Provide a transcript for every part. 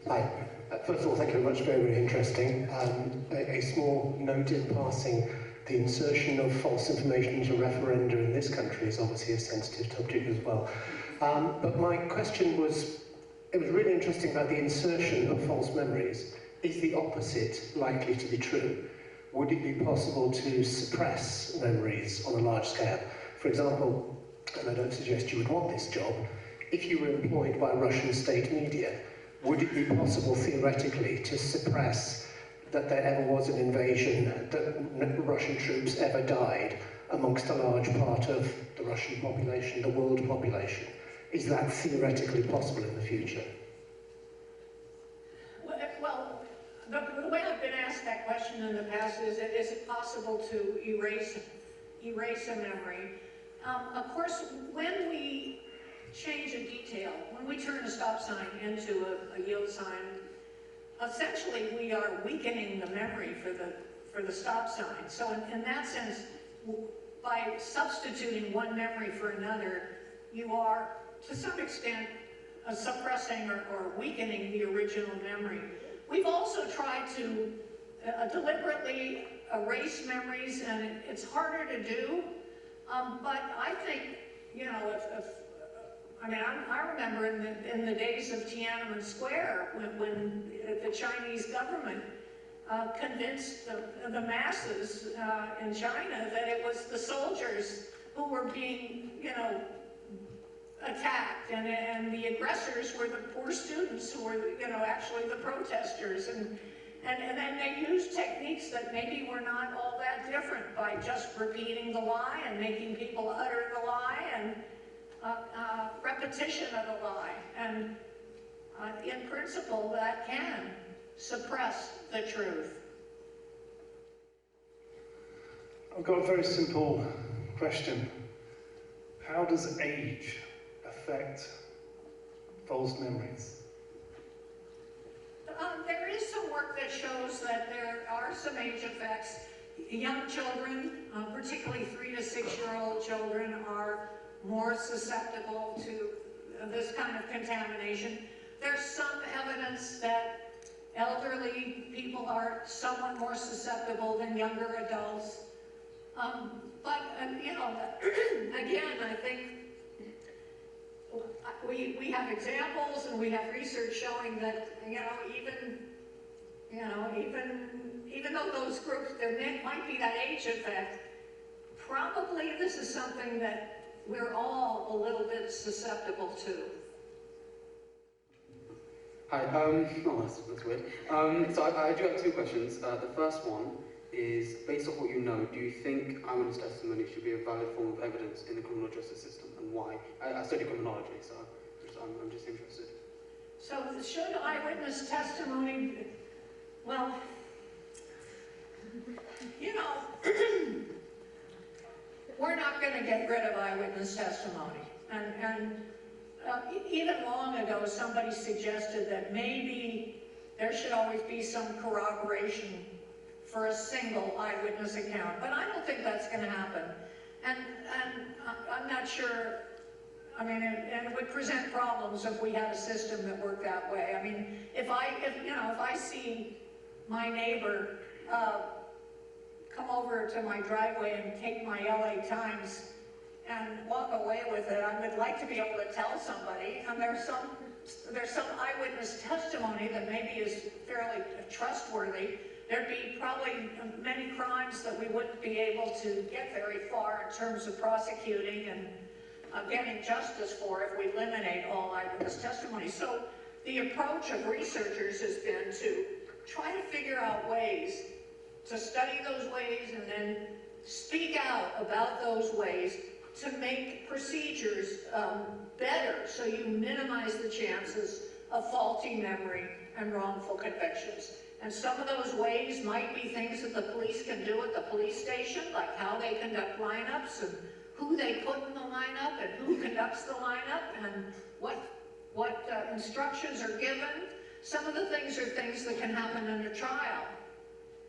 Hi. First of all, thank you very much. Very, very interesting. A small note in passing. The insertion of false information into referenda in this country is obviously a sensitive topic as well. But my question was, it was really interesting about the insertion of false memories. Is the opposite likely to be true? Would it be possible to suppress memories on a large scale? For example, and I don't suggest you would want this job, if you were employed by Russian state media, would it be possible theoretically to suppress that there ever was an invasion, that Russian troops ever died amongst a large part of the Russian population, the world population? Is that theoretically possible in the future? Well, the way I've been asked that question in the past is it possible to erase a memory? Of course, when we change a detail, when we turn a stop sign into a yield sign, essentially we are weakening the memory for the stop sign. So in that sense, by substituting one memory for another, you are to some extent suppressing or weakening the original memory. We've also tried to deliberately erase memories, and it's harder to do, but I think, you know, I remember in the days of Tiananmen Square when the Chinese government convinced the masses in China that it was the soldiers who were being, you know, attacked, and the aggressors were the poor students who were, you know, actually the protesters, and then they used techniques that maybe were not all that different by just repeating the lie and making people utter the lie and repetition of the lie, and in principle that can suppress the truth. I've got a very simple question. How does age affect false memories? There is some work that shows that there are some age effects. Young children, particularly 3 to 6-year-old children, are more susceptible to this kind of contamination. There's some evidence that elderly people are somewhat more susceptible than younger adults. But you know, again, I think we have examples and we have research showing that, even though those groups, there might be that age effect, probably this is something that we're all a little bit susceptible to. Hi, that's weird. So I do have two questions. The first one is, based off what you know, do you think eyewitness testimony should be a valid form of evidence in the criminal justice system, and why? I study criminology, so I'm just interested. So should eyewitness testimony, well, you know, we're not going to get rid of eyewitness testimony. And even long ago, somebody suggested that maybe there should always be some corroboration for a single eyewitness account. But I don't think that's going to happen. And I'm not sure, I mean, and it would present problems if we had a system that worked that way. I mean, if I see my neighbor come over to my driveway and take my LA Times and walk away with it, I would like to be able to tell somebody. And there's some eyewitness testimony that maybe is fairly trustworthy. There'd be probably many crimes that we wouldn't be able to get very far in terms of prosecuting and getting justice for if we eliminate all eyewitness testimony. So the approach of researchers has been to try to figure out ways to study those ways and then speak out about those ways to make procedures better, so you minimize the chances of faulty memory and wrongful convictions. And some of those ways might be things that the police can do at the police station, like how they conduct lineups and who they put in the lineup and who conducts the lineup and what instructions are given. Some of the things are things that can happen in a trial.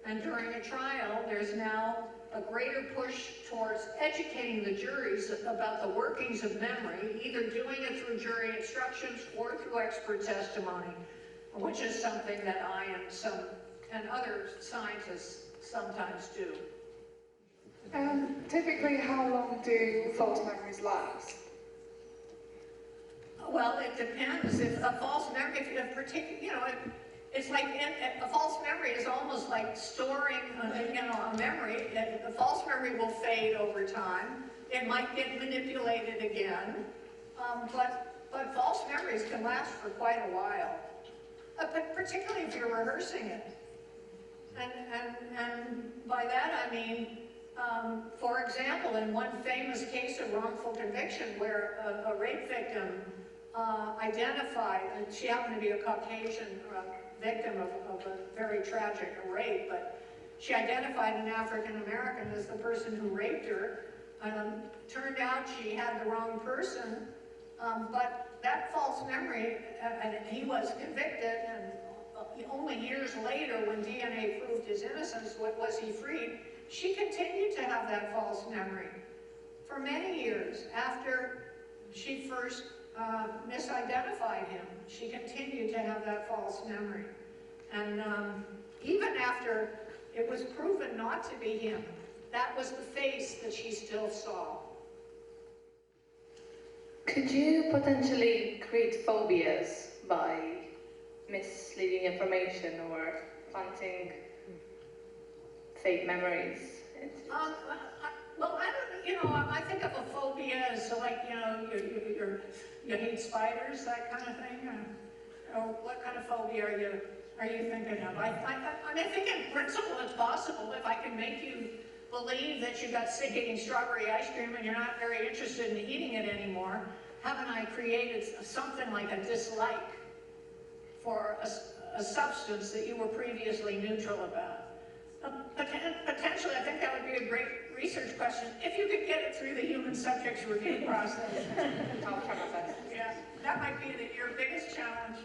And during a trial, there's now a greater push towards educating the juries about the workings of memory, either doing it through jury instructions or through expert testimony, which is something that I and other scientists sometimes do. Typically, how long do false memories last? Well, it depends. If a false memory, it's like a false memory is almost like storing, a memory. The false memory will fade over time. It might get manipulated again, but false memories can last for quite a while, but particularly if you're rehearsing it. And by that I mean, for example, in one famous case of wrongful conviction where a rape victim identified, and she happened to be a Caucasian victim of a very tragic rape, but she identified an African American as the person who raped her. Turned out she had the wrong person, but that false memory, and he was convicted, and only years later, when DNA proved his innocence, was he freed, she continued to have that false memory for many years after she first misidentified him. She continued to have that false memory. And even after it was proven not to be him, that was the face that she still saw. Could you potentially create phobias by misleading information or planting fake memories? Well, I think of a phobia as like, you hate spiders, that kind of thing. Or what kind of phobia are you thinking of? I think in principle it's possible. If I can make you believe that you got sick eating strawberry ice cream and you're not very interested in eating it anymore, haven't I created something like a dislike for a substance that you were previously neutral about? Potentially, I think that would be a great research question if you could get it through the human subjects review process. I'll try my best. Yeah, that might be your biggest challenge.